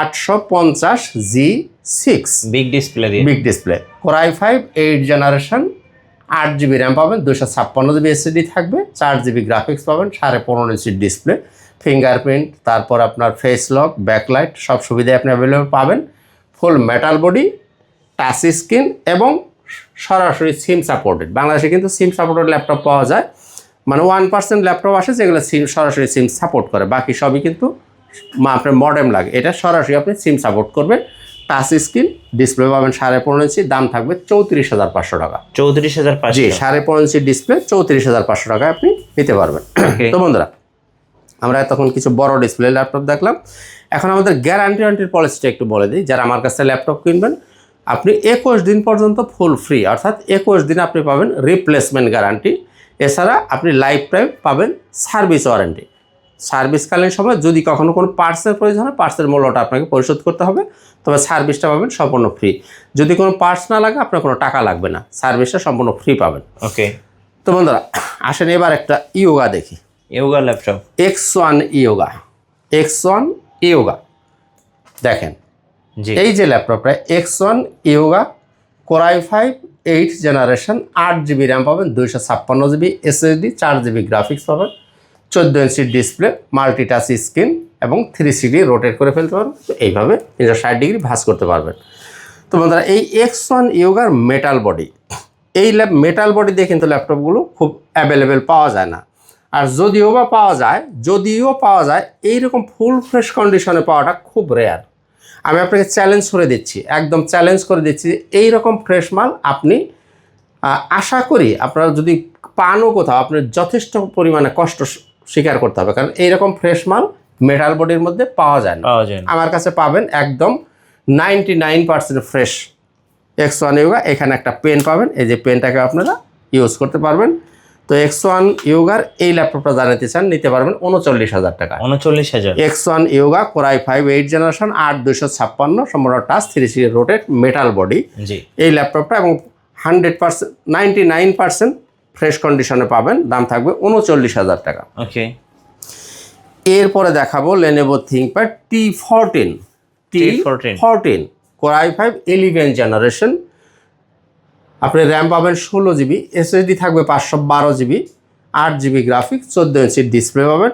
850G6 big display big display Core i5 8 generation 8GB RAM পাবেন, 256GB SSD থাকবে, 4GB graphics পাবেন, 15.5 ইঞ্চির display, fingerprint, তারপর আপনার ফেস লক, ব্যাকলাইট সব সুবিধাই আপনি অ্যাভেলেবল পাবেন। ফুল মেটাল বডি, টাচ স্ক্রিন এবং সরাসরি সিম সাপোর্টেড। বাংলাদেশে কিন্তু সিম সাপোর্টেড ল্যাপটপ পাওয়া যায়, মানে 1% ল্যাপটপ আসে যেগুলো সিম সরাসরি সিম সাপোর্ট করে, বাকি সবই কিন্তু আপনার মডেম লাগে। এটা সরাসরি আপনি সিম সাপোর্ট করবে। টাচ স্ক্রিন, ডিসপ্লে পাবেন 15.5 ইঞ্চি, দাম থাকবে 34,500 টাকা। 34,500? জি, 15.5 ইঞ্চি ডিসপ্লে 34,500 টাকায় আপনি নিতে পারবেন। তো বন্ধুরা, আমরা তখন কিছু বড় ডিসপ্লে ল্যাপটপ দেখলাম, এখন আমাদের গ্যারান্টি ওয়ারেন্টির পলিসিটা একটু বলে দিই। যারা আমার কাছে ল্যাপটপ কিনবেন, আপনি 21 দিন পর্যন্ত ফুল ফ্রি, অর্থাৎ 21 দিন আপনি পাবেন রিপ্লেসমেন্ট গ্যারান্টি। এছাড়া আপনি লাইফ টাইম পাবেন সার্ভিস ওয়ারেন্টি। সার্ভিসকালীন সময় যদি কখনো কোনো পার্টসের প্রয়োজন হয়, পার্টসের মূল্যটা আপনাকে পরিশোধ করতে হবে, তবে সার্ভিসটা পাবেন সম্পূর্ণ ফ্রি। যদি কোনো পার্টস না লাগে, আপনার কোনো টাকা লাগবে না, সার্ভিসটা সম্পূর্ণ ফ্রি পাবেন। ওকে, তো বন্ধুরা, আসেন এবার একটা ইয়োগা দেখি। Yoga laptop X1 yoga, X1 yoga দেখেন। জি, এই যে ল্যাপটপটা X1 yoga Core i5 8 generation 8GB RAM পাবেন, 256GB SSD, 4GB গ্রাফিক্স পাবেন, 14 ইঞ্চির ডিসপ্লে, মাল্টি টাচ স্ক্রিন এবং 360 রোটেট করে ফেলতে পারবেন। তো এইভাবে 360° ভাঁজ করতে পারবেন। তো বন্ধুরা, এই X1 ইয়োগার মেটাল বডি, এই মেটাল বডি দিয়ে কিন্তু ল্যাপটপগুলো খুব অ্যাভেলেবেল পাওয়া যায় না। আর যদিও পাওয়া যায় এইরকম ফুল ফ্রেশ কন্ডিশনে পাওয়াটা খুব রেয়ার। আমি আপনাকে চ্যালেঞ্জ করে দিচ্ছি, একদম চ্যালেঞ্জ করে দিচ্ছি, এইরকম ফ্রেশ মাল আপনি আশা করি আপনারা যদি পানও কোথাও, আপনার যথেষ্ট পরিমাণে কষ্ট স্বীকার করতে হবে, কারণ এইরকম ফ্রেশ মাল মেটাল বডির মধ্যে পাওয়া যায় না। আমার কাছে পাবেন একদম 99% ফ্রেশ X1 ইয়োগা। এখানে একটা পেন পাবেন, এই যে পেনটাকে আপনারা ইউজ করতে পারবেন। তো X1 ইয়োগার এই ল্যাপটপটা জানাতে চান, নিতে পারবেন 39,000 টাকা। 39,000? X1 yoga Core i5 8 generation 8256 সম্পূর্ণ টাচ 360 রোটেট মেটাল বডি। জি, এই ল্যাপটপটা এবং 100% 99% ফ্রেশ কন্ডিশনে পাবেন, দাম থাকবে 39,000 টাকা। ওকে, এরপরে দেখাবো Lenovo ThinkPad T14 Core i5 11 generation. আপনি র্যাম পাবেন 16GB, SSD থাকবে 512GB, 8GB গ্রাফিক্স, 14 ইঞ্চির ডিসপ্লে পাবেন,